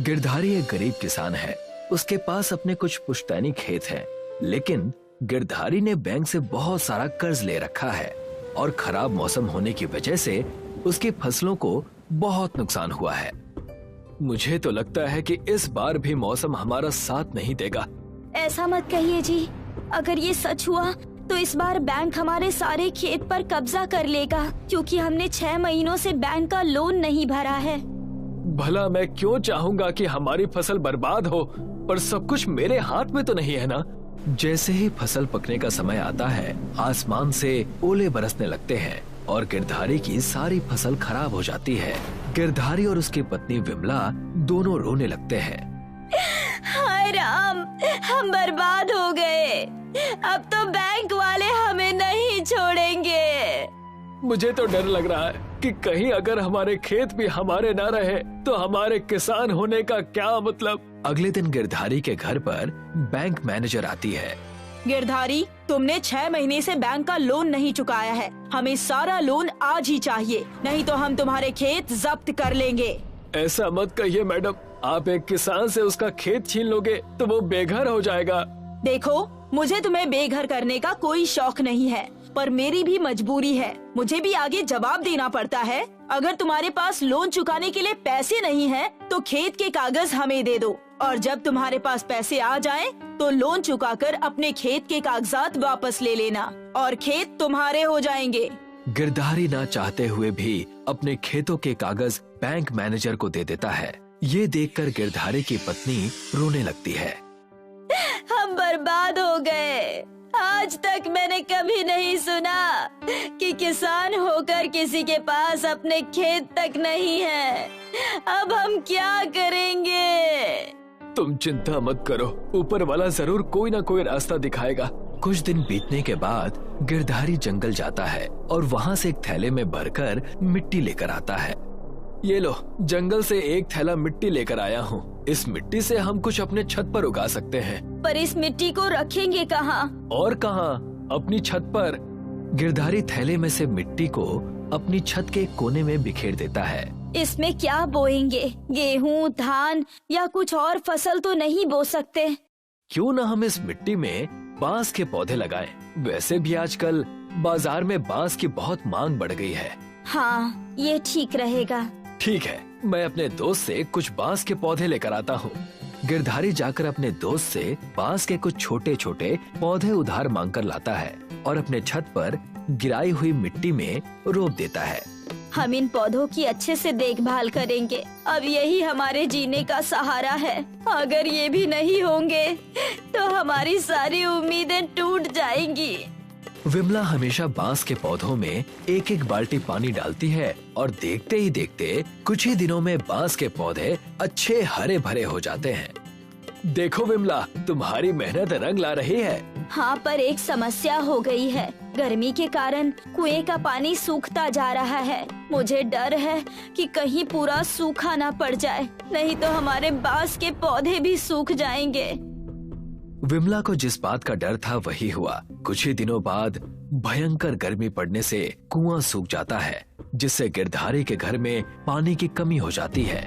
गिरधारी एक गरीब किसान है। उसके पास अपने कुछ पुश्तैनी खेत हैं, लेकिन गिरधारी ने बैंक से बहुत सारा कर्ज ले रखा है और खराब मौसम होने की वजह से उसकी फसलों को बहुत नुकसान हुआ है। मुझे तो लगता है कि इस बार भी मौसम हमारा साथ नहीं देगा। ऐसा मत कहिए जी, अगर ये सच हुआ तो इस बार बैंक हमारे सारे खेत पर कब्जा कर लेगा, क्योंकि हमने 6 महीनों से बैंक का लोन नहीं भरा है। भला मैं क्यों चाहूंगा कि हमारी फसल बर्बाद हो, पर सब कुछ मेरे हाथ में तो नहीं है ना। जैसे ही फसल पकने का समय आता है, आसमान से ओले बरसने लगते हैं और गिरधारी की सारी फसल खराब हो जाती है। गिरधारी और उसकी पत्नी विमला दोनों रोने लगते हैं। हाय राम, हम बर्बाद हो गए। अब तो बैंक वाले हमें नहीं छोड़ेंगे। मुझे तो डर लग रहा है कि कहीं अगर हमारे खेत भी हमारे ना रहे तो हमारे किसान होने का क्या मतलब। अगले दिन गिरधारी के घर पर बैंक मैनेजर आती है। गिरधारी, तुमने 6 महीने से बैंक का लोन नहीं चुकाया है। हमें सारा लोन आज ही चाहिए, नहीं तो हम तुम्हारे खेत जब्त कर लेंगे। ऐसा मत कहिए मैडम, आप एक किसान से उसका खेत छीन लोगे तो वो बेघर हो जाएगा। देखो, मुझे तुम्हें बेघर करने का कोई शौक नहीं है, पर मेरी भी मजबूरी है। मुझे भी आगे जवाब देना पड़ता है। अगर तुम्हारे पास लोन चुकाने के लिए पैसे नहीं है तो खेत के कागज हमें दे दो, और जब तुम्हारे पास पैसे आ जाएं तो लोन चुकाकर अपने खेत के कागजात वापस ले लेना और खेत तुम्हारे हो जाएंगे। गिरधारी ना चाहते हुए भी अपने खेतों के कागज बैंक मैनेजर को दे देता है। ये देखकर गिरधारी की पत्नी रोने लगती है। हम बर्बाद हो गए। आज तक मैंने कभी नहीं सुना कि किसान होकर किसी के पास अपने खेत तक नहीं है। अब हम क्या करेंगे? तुम चिंता मत करो, ऊपर वाला जरूर कोई ना कोई रास्ता दिखाएगा। कुछ दिन बीतने के बाद गिरधारी जंगल जाता है और वहाँ से एक थैले में भरकर मिट्टी लेकर आता है। ये लो, जंगल से एक थैला मिट्टी लेकर आया हूँ। इस मिट्टी से हम कुछ अपने छत पर उगा सकते हैं। पर इस मिट्टी को रखेंगे कहाँ? और कहाँ, अपनी छत पर। गिरधारी थैले में से मिट्टी को अपनी छत के कोने में बिखेर देता है। इसमें क्या बोएंगे? गेहूँ, धान या कुछ और फसल तो नहीं बो सकते? क्यों न हम इस मिट्टी में बांस के पौधे लगाएं। वैसे भी आजकल बाजार में बांस की बहुत मांग बढ़ गई है। हाँ, ये ठीक रहेगा। ठीक है, मैं अपने दोस्त से कुछ बांस के पौधे लेकर आता हूँ। गिरधारी जाकर अपने दोस्त से बांस के कुछ छोटे छोटे पौधे उधार मांगकर लाता है और अपने छत पर गिराई हुई मिट्टी में रोप देता है। हम इन पौधों की अच्छे से देखभाल करेंगे। अब यही हमारे जीने का सहारा है। अगर ये भी नहीं होंगे तो हमारी सारी उम्मीदें टूट जाएंगी। विमला हमेशा बांस के पौधों में एक एक बाल्टी पानी डालती है और देखते ही देखते कुछ ही दिनों में बांस के पौधे अच्छे हरे भरे हो जाते हैं। देखो विमला, तुम्हारी मेहनत रंग ला रही है। हाँ, पर एक समस्या हो गई है। गर्मी के कारण कुएं का पानी सूखता जा रहा है। मुझे डर है कि कहीं पूरा सूखा ना पड़ जाए, नहीं तो हमारे बांस के पौधे भी सूख जाएंगे। विमला को जिस बात का डर था वही हुआ। कुछ ही दिनों बाद भयंकर गर्मी पड़ने से कुआं सूख जाता है, जिससे गिरधारी के घर में पानी की कमी हो जाती है।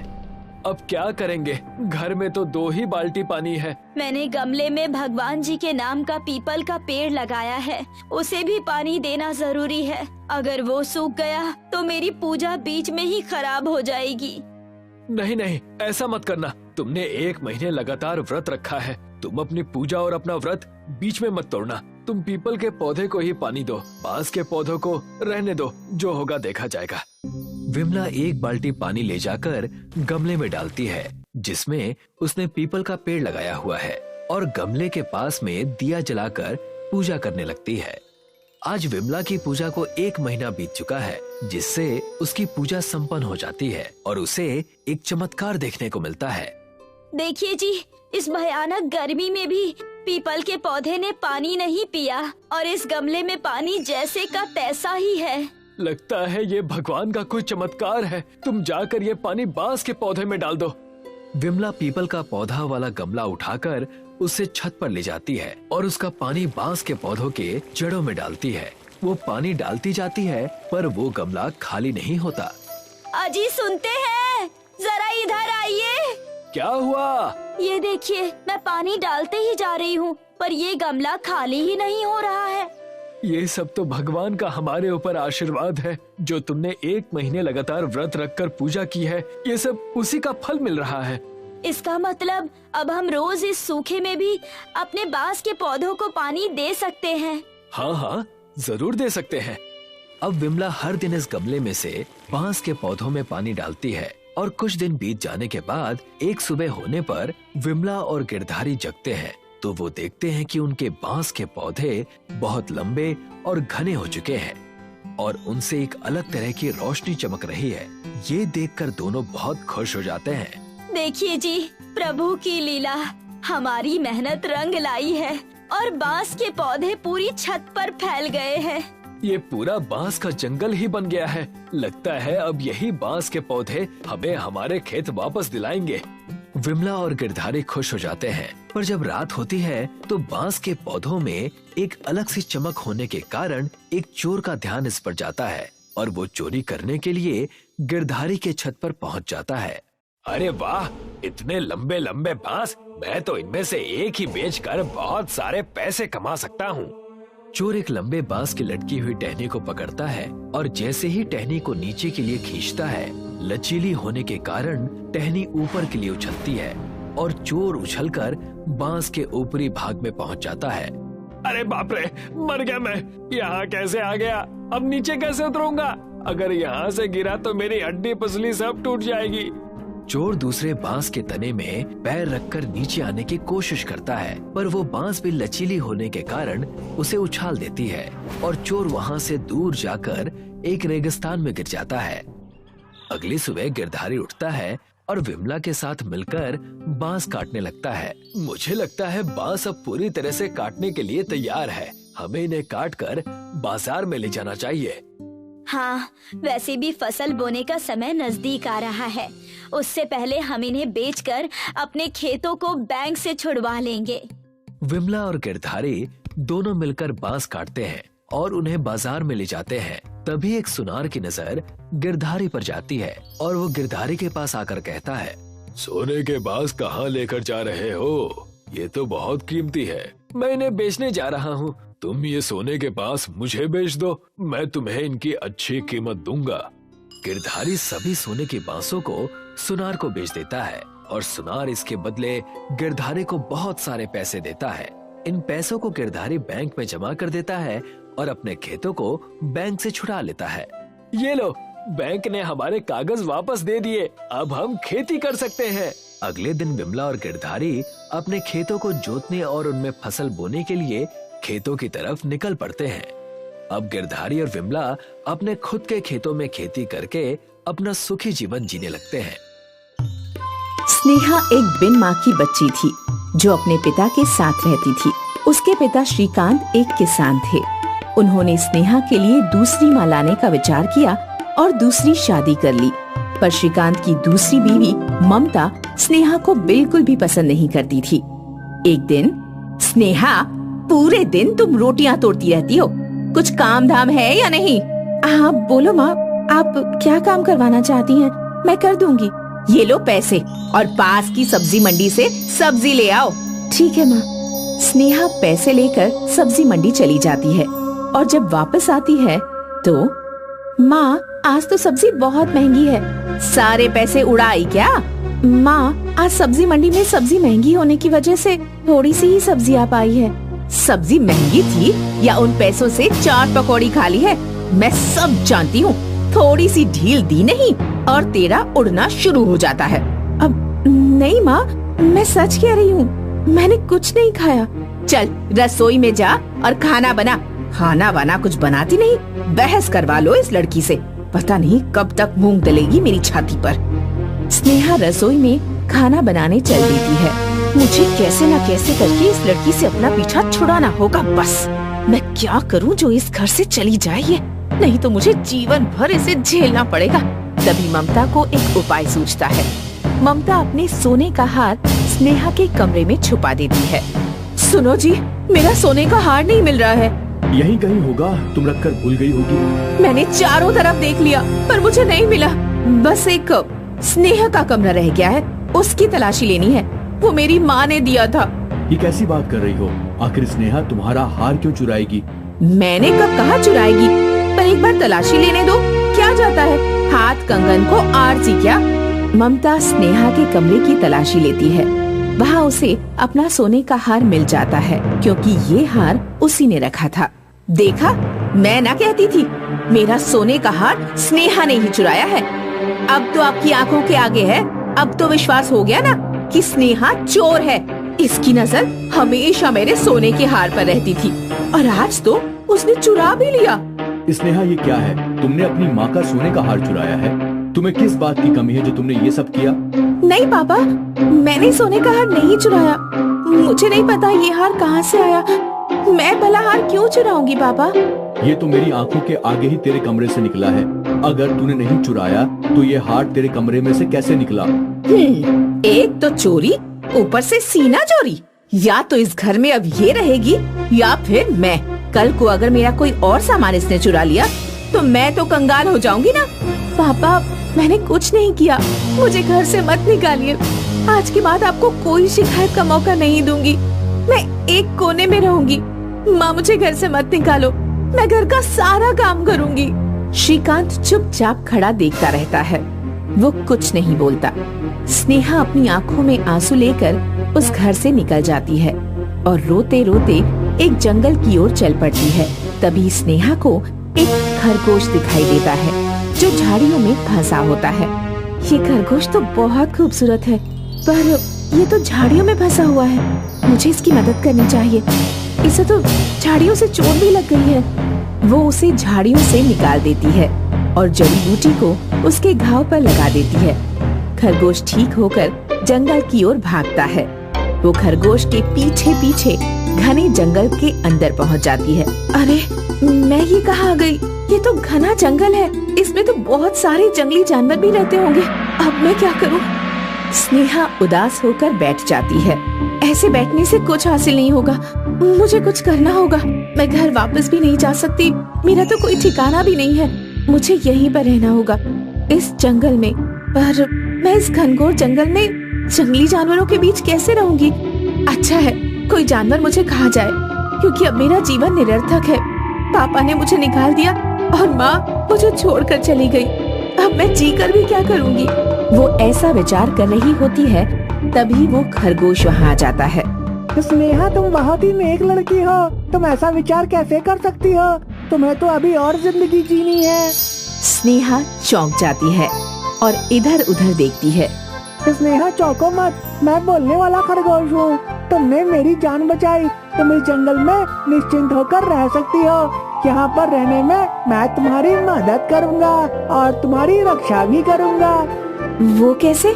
अब क्या करेंगे? घर में तो 2 ही बाल्टी पानी है। मैंने गमले में भगवान जी के नाम का पीपल का पेड़ लगाया है, उसे भी पानी देना जरूरी है। अगर वो सूख गया तो मेरी पूजा बीच में ही खराब हो जाएगी। नहीं नहीं, ऐसा मत करना। तुमने 1 महीने लगातार व्रत रखा है। तुम अपनी पूजा और अपना व्रत बीच में मत तोड़ना। तुम पीपल के पौधे को ही पानी दो, बांस के पौधों को रहने दो, जो होगा देखा जाएगा। विमला 1 बाल्टी पानी ले जाकर गमले में डालती है, जिसमें उसने पीपल का पेड़ लगाया हुआ है, और गमले के पास में दिया जलाकर पूजा करने लगती है। आज विमला की पूजा को 1 महीना बीत चुका है, जिससे उसकी पूजा संपन्न हो जाती है और उसे एक चमत्कार देखने को मिलता है। देखिए जी, इस भयानक गर्मी में भी पीपल के पौधे ने पानी नहीं पिया और इस गमले में पानी जैसे का तैसा ही है। लगता है ये भगवान का कोई चमत्कार है। तुम जाकर ये पानी बांस के पौधे में डाल दो। विमला पीपल का पौधा वाला गमला उठाकर उसे छत पर ले जाती है और उसका पानी बांस के पौधों के जड़ों में डालती है। वो पानी डालती जाती है, पर वो गमला खाली नहीं होता। अजी सुनते हैं, जरा इधर आइए। क्या हुआ? ये देखिए, मैं पानी डालते ही जा रही हूँ, पर ये गमला खाली ही नहीं हो रहा है। ये सब तो भगवान का हमारे ऊपर आशीर्वाद है। जो तुमने 1 महीने लगातार व्रत रखकर पूजा की है, ये सब उसी का फल मिल रहा है। इसका मतलब अब हम रोज इस सूखे में भी अपने बांस के पौधों को पानी दे सकते हैं। हाँ हाँ, जरूर दे सकते हैं। अब विमला हर दिन इस गमले में से बांस के पौधों में पानी डालती है और कुछ दिन बीत जाने के बाद एक सुबह होने पर विमला और गिरधारी जगते हैं तो वो देखते हैं कि उनके बांस के पौधे बहुत लंबे और घने हो चुके हैं और उनसे एक अलग तरह की रोशनी चमक रही है। ये देखकर दोनों बहुत खुश हो जाते हैं। देखिए जी, प्रभु की लीला, हमारी मेहनत रंग लाई है और बांस के पौधे पूरी छत पर फैल गए हैं। ये पूरा बांस का जंगल ही बन गया है। लगता है अब यही बांस के पौधे हमें हमारे खेत वापस दिलाएंगे। विमला और गिरधारी खुश हो जाते हैं, पर जब रात होती है तो बांस के पौधों में एक अलग सी चमक होने के कारण एक चोर का ध्यान इस पर जाता है और वो चोरी करने के लिए गिरधारी के छत पर पहुंच जाता है। अरे वाह, इतने लंबे लंबे बांस, मैं तो इनमें से एक ही बेचकर बहुत सारे पैसे कमा सकता हूँ। चोर एक लंबे बांस की लटकी हुई टहनी को पकड़ता है और जैसे ही टहनी को नीचे के लिए खींचता है, लचीली होने के कारण टहनी ऊपर के लिए उछलती है और चोर उछलकर बांस के ऊपरी भाग में पहुंच जाता है। अरे बाप रे, मर गया मैं। यहाँ कैसे आ गया? अब नीचे कैसे उतरूंगा? अगर यहाँ से गिरा तो मेरी हड्डी पसली सब टूट जाएगी। चोर दूसरे बांस के तने में पैर रखकर नीचे आने की कोशिश करता है, पर वो बांस भी लचीली होने के कारण उसे उछाल देती है और चोर वहाँ से दूर जाकर एक रेगिस्तान में गिर जाता है। अगली सुबह गिरधारी उठता है और विमला के साथ मिलकर बांस काटने लगता है। मुझे लगता है बांस अब पूरी तरह से काटने के लिए तैयार है। हमें इन्हें काटकर बाजार में ले जाना चाहिए। हाँ, वैसे भी फसल बोने का समय नजदीक आ रहा है। उससे पहले हम इन्हें बेचकर अपने खेतों को बैंक से छुड़वा लेंगे। विमला और गिरधारी दोनों मिलकर बांस काटते हैं और उन्हें बाजार में ले जाते हैं। तभी एक सुनार की नजर गिरधारी पर जाती है और वो गिरधारी के पास आकर कहता है, सोने के बांस कहाँ लेकर जा रहे हो? ये तो बहुत कीमती है। मैं इन्हें बेचने जा रहा हूँ। तुम ये सोने के बांस मुझे बेच दो, मैं तुम्हें इनकी अच्छी कीमत दूंगा। गिरधारी सभी सोने के बांसों को सुनार को बेच देता है और सुनार इसके बदले गिरधारी को बहुत सारे पैसे देता है। इन पैसों को गिरधारी बैंक में जमा कर देता है और अपने खेतों को बैंक से छुड़ा लेता है। ये लो, बैंक ने हमारे कागज वापस दे दिए। अब हम खेती कर सकते हैं। अगले दिन विमला और गिरधारी अपने खेतों को जोतने और उनमें फसल बोने के लिए खेतों की तरफ निकल पड़ते हैं। अब गिरधारी और विमला अपने खुद के खेतों में खेती करके अपना सुखी जीवन जीने लगते हैं। स्नेहा एक बिन माँ की बच्ची थी जो अपने पिता के साथ रहती थी। उसके पिता श्रीकांत एक किसान थे। उन्होंने स्नेहा के लिए दूसरी माँ लाने का विचार किया और दूसरी शादी कर ली, पर श्रीकांत की दूसरी बीवी ममता स्नेहा को बिल्कुल भी पसंद नहीं करती थी। एक दिन, स्नेहा, पूरे दिन तुम रोटियां तोड़ती रहती हो, कुछ काम धाम है या नहीं? हाँ बोलो माँ, आप क्या काम करवाना चाहती हैं? मैं कर दूंगी। ये लो पैसे और पास की सब्जी मंडी से सब्जी ले आओ। ठीक है माँ। स्नेहा पैसे लेकर सब्जी मंडी चली जाती है और जब वापस आती है तो, माँ आज तो सब्जी बहुत महंगी है। सारे पैसे उड़ाई क्या? माँ आज सब्जी मंडी में सब्जी महंगी होने की वजह से थोड़ी सी ही सब्जी आ पाई है। सब्जी महंगी थी या उन पैसों से चाट पकौड़ी खा ली है? मैं सब जानती हूँ। थोड़ी सी ढील दी नहीं और तेरा उड़ना शुरू हो जाता है। अब नहीं माँ, मैं सच कह रही हूँ, मैंने कुछ नहीं खाया। चल रसोई में जा और खाना बना। खाना वाना कुछ बनाती नहीं, बहस करवा लो इस लड़की से। पता नहीं कब तक मूंग दलेगी मेरी छाती पर। स्नेहा रसोई में खाना बनाने चल देती है। मुझे कैसे न कैसे करके इस लड़की से अपना पीछा छुड़ाना होगा। बस मैं क्या करूं जो इस घर से चली जाए ये, नहीं तो मुझे जीवन भर इसे झेलना पड़ेगा। तभी ममता को एक उपाय सूझता है। ममता अपने सोने का हार स्नेहा के कमरे में छुपा देती है। सुनो जी, मेरा सोने का हार नहीं मिल रहा है। यहीं कहीं होगा, तुम रखकर भूल गई होगी। मैंने चारों तरफ देख लिया पर मुझे नहीं मिला। बस एक स्नेहा का कमरा रह गया है। उसकी तलाशी लेनी है। वो मेरी माँ ने दिया था। ये कैसी बात कर रही हो? आखिर स्नेहा तुम्हारा हार क्यों चुराएगी? मैंने कब कहा चुराएगी, पर एक बार तलाशी लेने दो, क्या जाता है? हाथ कंगन को आरती क्या? ममता स्नेहा के कमरे की तलाशी लेती है। वहाँ उसे अपना सोने का हार मिल जाता है, क्योंकि ये हार उसी ने रखा था। देखा, मैं ना कहती थी, मेरा सोने का हार स्नेहा ने ही चुराया है। अब तो आपकी आंखों के आगे है। अब तो विश्वास हो गया ना कि स्नेहा चोर है। इसकी नजर हमेशा मेरे सोने के हार पर रहती थी, और आज तो उसने चुरा भी लिया। स्नेहा, ये क्या है? तुमने अपनी माँ का सोने का हार चुराया है? तुम्हें किस बात की कमी है जो तुमने ये सब किया? नहीं पापा, मैंने सोने का हार नहीं चुराया। मुझे नहीं पता ये हार कहाँ से आया। मैं भला हार क्यों चुराऊंगी पापा? ये तो मेरी आंखों के आगे ही तेरे कमरे से निकला है। अगर तूने नहीं चुराया तो ये हार तेरे कमरे में से कैसे निकला? एक तो चोरी, ऊपर से सीना चोरी। या तो इस घर में अब ये रहेगी, या फिर मैं। कल को अगर मेरा कोई और सामान इसने चुरा लिया तो मैं तो कंगाल हो जाऊंगी ना। पापा, मैंने कुछ नहीं किया, मुझे घर से मत निकालिए। आज के बाद आपको कोई शिकायत का मौका नहीं दूंगी। मैं एक कोने में रहूंगी। माँ, मुझे घर से मत निकालो, मैं घर का सारा काम करूंगी। श्रीकांत चुपचाप खड़ा देखता रहता है। वो कुछ नहीं बोलता। स्नेहा अपनी आंखों में आंसू लेकर उस घर से निकल जाती है और रोते रोते एक जंगल की ओर चल पड़ती है। तभी स्नेहा को एक खरगोश दिखाई देता है जो झाड़ियों में फंसा होता है। ये खरगोश तो बहुत खूबसूरत है, पर ये तो झाड़ियों में फंसा हुआ है। मुझे इसकी मदद करनी चाहिए। इसे तो झाड़ियों से चोट भी लग गई है। वो उसे झाड़ियों से निकाल देती है और जड़ी बूटी को उसके घाव पर लगा देती है। खरगोश ठीक होकर जंगल की ओर भागता है। वो खरगोश के पीछे पीछे घने जंगल के अंदर पहुंच जाती है। अरे, मैं ये कहाँ आ गई? ये तो घना जंगल है, इसमें तो बहुत सारे जंगली जानवर भी रहते होंगे। अब मैं क्या करूँ? स्नेहा उदास होकर बैठ जाती है। ऐसे बैठने से कुछ हासिल नहीं होगा, मुझे कुछ करना होगा। मैं घर वापस भी नहीं जा सकती, मेरा तो कोई ठिकाना भी नहीं है। मुझे यहीं पर रहना होगा, इस जंगल में। पर मैं इस घनघोर जंगल में जंगली जानवरों के बीच कैसे रहूंगी? अच्छा है, कोई जानवर मुझे खा जाए, क्योंकि अब मेरा जीवन निरर्थक है। पापा ने मुझे निकाल दिया और माँ मुझे छोड़कर चली गई। अब मैं जीकर भी क्या करूंगी? वो ऐसा विचार कर रही होती है, तभी वो खरगोश वहाँ आ जाता है। स्नेहा, तुम बहुत ही नेक लड़की हो। तुम ऐसा विचार कैसे कर सकती हो? तुम्हें तो अभी और जिंदगी जीनी है। स्नेहा चौंक जाती है और इधर उधर देखती है। स्नेहा, चौंको मत, मैं बोलने वाला खरगोश हूँ। तुमने मेरी जान बचाई। तुम इस जंगल में निश्चिंत होकर रह सकती हो। यहाँ पर रहने में मैं तुम्हारी मदद करूँगा और तुम्हारी रक्षा भी करूँगा। वो कैसे?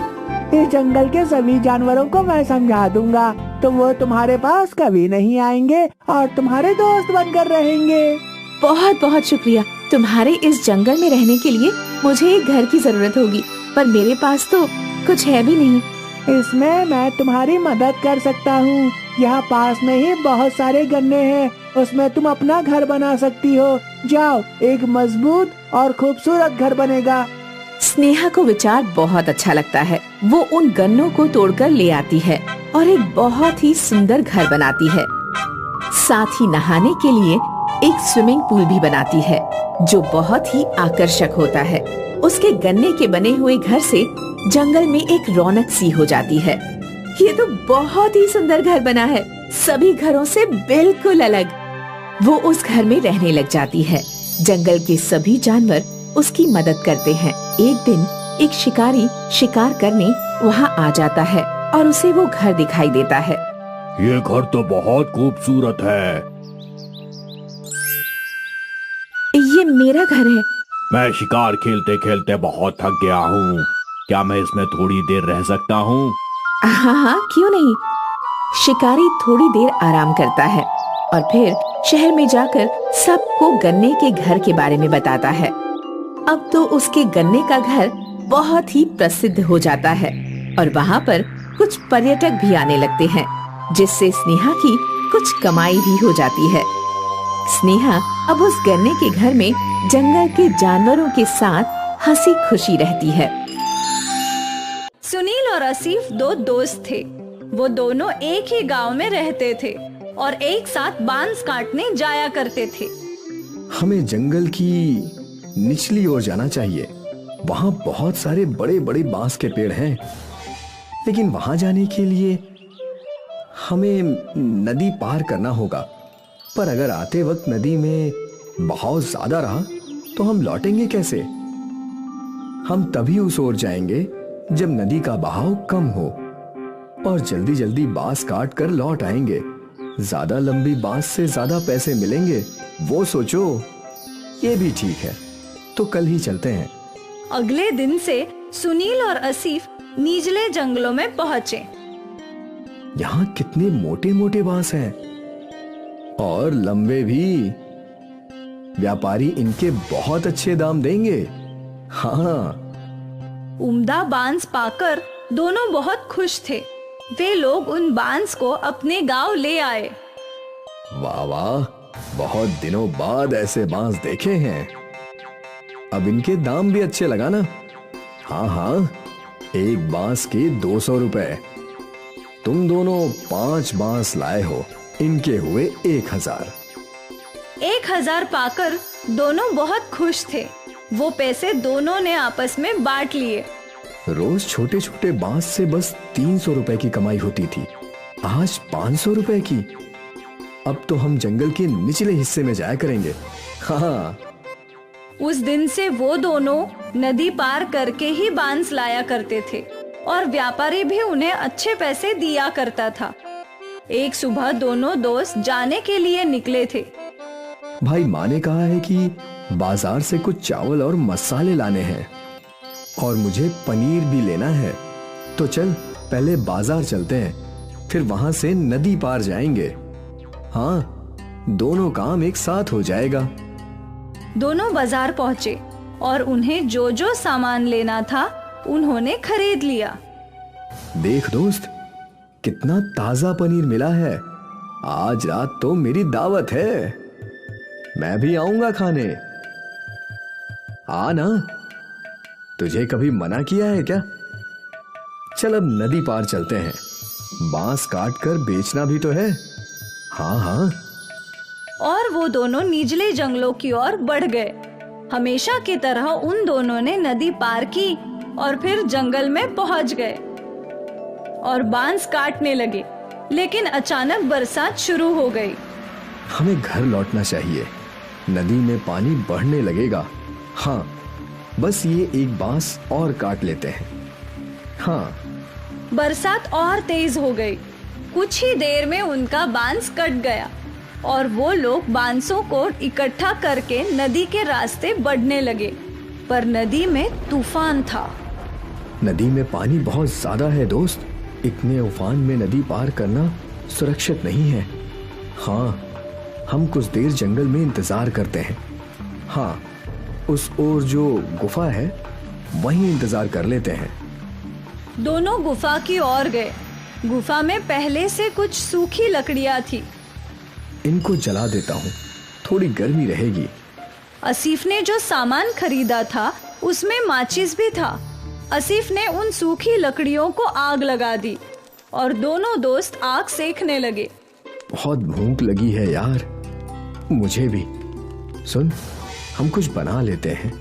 इस जंगल के सभी जानवरों को मैं समझा दूंगा, तो वो तुम्हारे पास कभी नहीं आएंगे और तुम्हारे दोस्त बनकर रहेंगे। बहुत बहुत शुक्रिया। तुम्हारे इस जंगल में रहने के लिए मुझे एक घर की जरूरत होगी, पर मेरे पास तो कुछ है भी नहीं। इसमें मैं तुम्हारी मदद कर सकता हूँ। यहाँ पास में ही बहुत सारे गन्ने हैं, उसमें तुम अपना घर बना सकती हो। जाओ, एक मजबूत और खूबसूरत घर बनेगा। स्नेहा को विचार बहुत अच्छा लगता है। वो उन गन्नों को तोड़कर ले आती है और एक बहुत ही सुंदर घर बनाती है। साथ ही नहाने के लिए एक स्विमिंग पूल भी बनाती है, जो बहुत ही आकर्षक होता है। उसके गन्ने के बने हुए घर से जंगल में एक रौनक सी हो जाती है। ये तो बहुत ही सुंदर घर बना है, सभी घरों से बिल्कुल अलग। वो उस घर में रहने लग जाती है। जंगल के सभी जानवर उसकी मदद करते हैं। एक दिन एक शिकारी शिकार करने वहाँ आ जाता है और उसे वो घर दिखाई देता है। ये घर तो बहुत खूबसूरत है। ये मेरा घर है। मैं शिकार खेलते खेलते बहुत थक गया हूँ। क्या मैं इसमें थोड़ी देर रह सकता हूँ? हाँ हाँ, क्यों नहीं। शिकारी थोड़ी देर आराम करता है और फिर शहर में जाकर सबको गन्ने के घर के बारे में बताता है। अब तो उसके गन्ने का घर बहुत ही प्रसिद्ध हो जाता है और वहाँ पर कुछ पर्यटक भी आने लगते हैं, जिससे स्नेहा की कुछ कमाई भी हो जाती है। स्नेहा अब उस गन्ने के घर में जंगल के जानवरों के साथ हंसी खुशी रहती है। सुनील और आसिफ दो दोस्त थे। वो दोनों एक ही गांव में रहते थे और एक साथ बांस काटने जाया करते थे। हमें जंगल की निचली ओर जाना चाहिए। वहां बहुत सारे बड़े बड़े बांस के पेड़ हैं, लेकिन वहां जाने के लिए हमें नदी पार करना होगा। पर अगर आते वक्त नदी में बहाव ज्यादा रहा तो हम लौटेंगे कैसे? हम तभी उस ओर जाएंगे जब नदी का बहाव कम हो और जल्दी जल्दी बांस काट कर लौट आएंगे। ज्यादा लंबी बांस से ज्यादा पैसे मिलेंगे, वो सोचो। ये भी ठीक है, तो कल ही चलते हैं। अगले दिन से सुनील और आसिफ निचले जंगलों में पहुंचे। यहाँ कितने मोटे मोटे बांस हैं और लंबे भी। व्यापारी इनके बहुत अच्छे दाम देंगे। हाँ, उम्दा बांस पाकर दोनों बहुत खुश थे। वे लोग उन बांस को अपने गांव ले आए। वाह वाह, बहुत दिनों बाद ऐसे बांस देखे हैं। अब इनके दाम भी अच्छे लगाना। हाँ हाँ, एक बांस के 200 रुपए। तुम दोनों 5 बांस लाए हो, इनके हुए 1000। 1000 पाकर दोनों बहुत खुश थे। वो पैसे दोनों ने आपस में बांट लिए। रोज छोटे छोटे बांस से बस 300 रुपए की कमाई होती थी, आज 500 रुपए की। अब तो हम जंगल के निचले हिस्से में जाया करेंगे। हाँ, उस दिन से वो दोनों नदी पार करके ही बांस लाया करते थे और व्यापारी भी उन्हें अच्छे पैसे दिया करता था। एक सुबह दोनों दोस्त जाने के लिए निकले थे। भाई, माँ ने कहा है कि बाजार से कुछ चावल और मसाले लाने हैं और मुझे पनीर भी लेना है। तो चल पहले बाजार चलते हैं, फिर वहां से नदी पार जाएंगे। हाँ, दोनों काम एक साथ हो जाएगा। दोनों बाजार पहुंचे और उन्हें जो जो सामान लेना था उन्होंने खरीद लिया। देख दोस्त, कितना ताजा पनीर मिला है। आज रात तो मेरी दावत है, मैं भी आऊंगा खाने। आ ना, तुझे कभी मना किया है क्या? चल अब नदी पार चलते हैं, बांस काट कर बेचना भी तो है। हाँ हाँ। और वो दोनों निचले जंगलों की ओर बढ़ गए। हमेशा की तरह उन दोनों ने नदी पार की और फिर जंगल में पहुंच गए और बांस काटने लगे। लेकिन अचानक बरसात शुरू हो गई। हमें घर लौटना चाहिए, नदी में पानी बढ़ने लगेगा। हाँ, बस ये एक बांस और काट लेते हैं। हाँ। बरसात और तेज हो गई। कुछ ही देर में उनका बांस कट गया और वो लोग बांसों को इकट्ठा करके नदी के रास्ते बढ़ने लगे। पर नदी में तूफान था। नदी में पानी बहुत ज्यादा है दोस्त। इतने उफान में नदी पार करना सुरक्षित नहीं है। हाँ, हम कुछ देर जंगल में इंतजार करते हैं। हाँ, उस ओर जो गुफा है वहीं इंतजार कर लेते हैं। दोनों गुफा की ओर गए। गुफा में पहले से कुछ सूखी लकड़ियां थी। इनको जला देता हूँ, थोड़ी गर्मी रहेगी। आसिफ ने जो सामान खरीदा था उसमें माचिस भी था। आसिफ ने उन सूखी लकड़ियों को आग लगा दी और दोनों दोस्त आग सेकने लगे। बहुत भूख लगी है यार, मुझे भी। सुन, हम कुछ बना लेते हैं।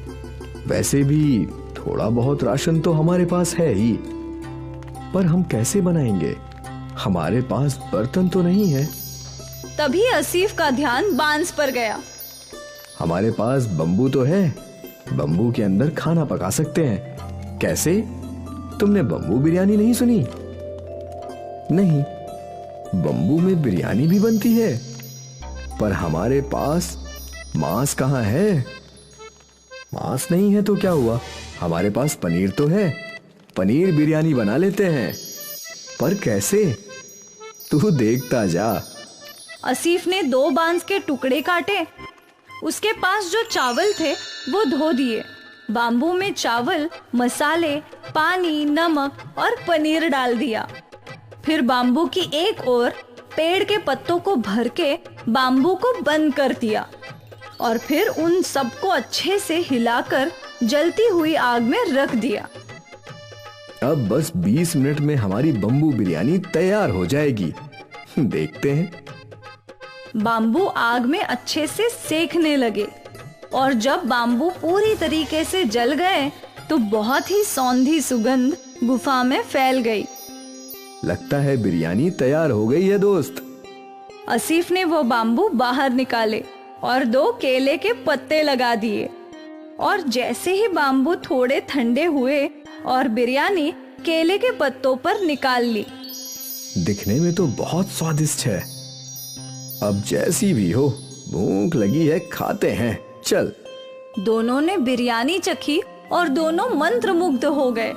वैसे भी थोड़ा बहुत राशन तो हमारे पास है ही, पर हम कैसे बनाएंगे? हमारे पास बर्तन तो नहीं है। तभी आसिफ का ध्यान बांस पर गया। हमारे पास बम्बू तो है, बम्बू के अंदर खाना पका सकते हैं। कैसे? तुमने बम्बू बिरयानी नहीं सुनी? नहीं, बम्बू में बिरयानी भी बनती है, पर हमारे पास मांस कहाँ है? मांस नहीं है तो क्या हुआ, हमारे पास पनीर तो है। पनीर बिरयानी बना लेते हैं। पर कैसे? तू देखता जा। आसिफ ने 2 बांस के टुकड़े काटे। उसके पास जो चावल थे वो धो दिए। बाम्बू में चावल, मसाले, पानी, नमक और पनीर डाल दिया। फिर बाम्बू की एक ओर पेड़ के पत्तों को भर के बाम्बू को बंद कर दिया और फिर उन सबको अच्छे से हिलाकर जलती हुई आग में रख दिया। अब बस 20 मिनट में हमारी बम्बू बिरयानी तैयार हो जाएगी। देखते हैं। बाम्बू आग में अच्छे से सेकने लगे और जब बाम्बू पूरी तरीके से जल गए तो बहुत ही सौंधी सुगंध गुफा में फैल गई। लगता है बिरयानी तैयार हो गई है दोस्त। आसिफ ने वो बाम्बू बाहर निकाले और 2 केले के पत्ते लगा दिए और जैसे ही बाम्बू थोड़े ठंडे हुए और बिरयानी केले के पत्तों पर निकाल ली। दिखने में तो बहुत स्वादिष्ट है। अब जैसी भी हो, भूख लगी है, खाते हैं, चल। दोनों ने बिरयानी चखी और दोनों मंत्रमुग्ध हो गए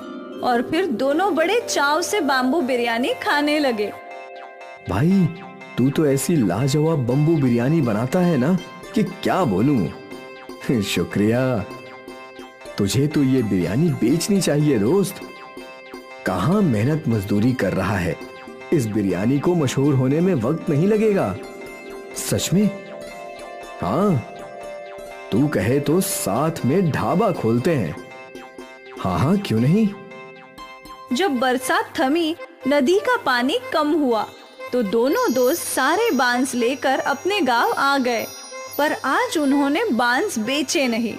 और फिर दोनों बड़े चाव से बाम्बू बिरयानी खाने लगे। भाई, तू तो ऐसी लाजवाब बम्बू बिरयानी बनाता है ना कि क्या बोलूं। शुक्रिया। तुझे तो ये बिरयानी बेचनी चाहिए दोस्त। कहाँ मेहनत मजदूरी कर रहा है। इस बिरयानी को मशहूर होने में वक्त नहीं लगेगा। सच में? हाँ, तू कहे तो साथ में ढाबा खोलते हैं। हाँ हाँ, क्यों नहीं। जब बरसात थमी, नदी का पानी कम हुआ तो दोनों दोस्त सारे बांस लेकर अपने गांव आ गए, पर आज उन्होंने बांस बेचे नहीं।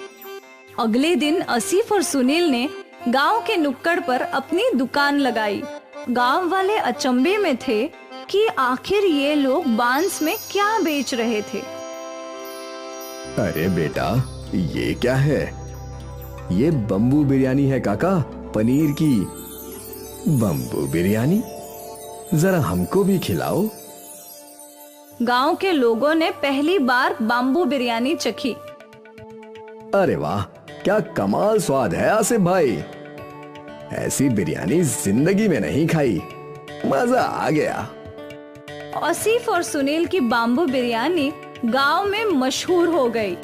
अगले दिन आसिफ और सुनील ने गांव के नुक्कड़ पर अपनी दुकान लगाई। गांव वाले अचंभे में थे कि आखिर ये लोग बांस में क्या बेच रहे थे। अरे बेटा, ये क्या है? ये बम्बू बिरयानी है काका, पनीर की। बम्बू बिरयानी? जरा हमको भी खिलाओ। गांव के लोगों ने पहली बार बाम्बू बिरयानी चखी। अरे वाह, क्या कमाल स्वाद है आसिफ भाई। ऐसी बिरयानी जिंदगी में नहीं खाई। मजा आ गया। आसिफ और सुनील की बाम्बू बिरयानी गांव में मशहूर हो गई।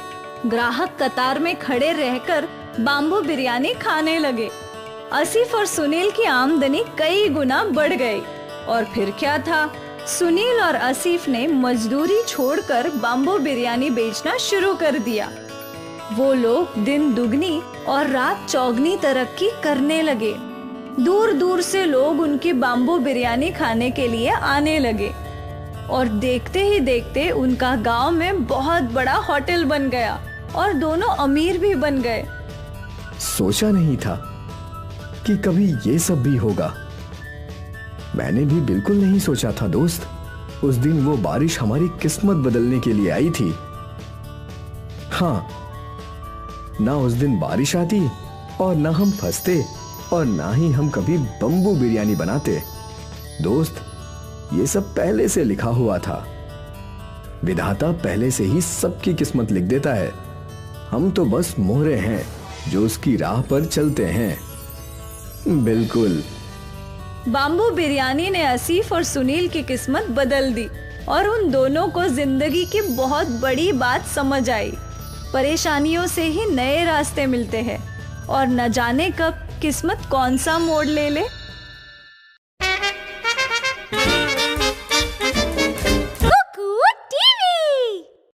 ग्राहक कतार में खड़े रहकर बाम्बू बिरयानी खाने लगे। आसिफ और सुनील की आमदनी कई गुना बढ़ गई। और फिर क्या था, सुनील और आसिफ ने मजदूरी छोड़कर बाम्बू बिरयानी बेचना शुरू कर दिया। वो लोग दिन दुगनी और रात चौगनी तरक्की करने लगे। दूर दूर से लोग उनकी बाम्बू बिरयानी खाने के लिए आने लगे और देखते ही देखते उनका गांव में बहुत बड़ा होटल बन गया और दोनों अमीर भी बन गए। सोचा नहीं था कि कभी ये सब भी होगा। मैंने भी बिल्कुल नहीं सोचा था दोस्त। उस दिन वो बारिश हमारी किस्मत बदलने के लिए आई थी। हाँ, ना उस दिन बारिश आती और ना हम फंसते और ना ही हम कभी बम्बू बिरयानी बनाते। दोस्त, ये सब पहले से लिखा हुआ था। विधाता पहले से ही सबकी किस्मत लिख देता है। हम तो बस मोहरे हैं जो उसकी राह पर चलते हैं। बिल्कुल। बाम्बू बिरयानी ने आसिफ और सुनील की किस्मत बदल दी और उन दोनों को जिंदगी की बहुत बड़ी बात समझ आई। परेशानियों से ही नए रास्ते मिलते हैं और न जाने कब किस्मत कौन सा मोड़ ले ले।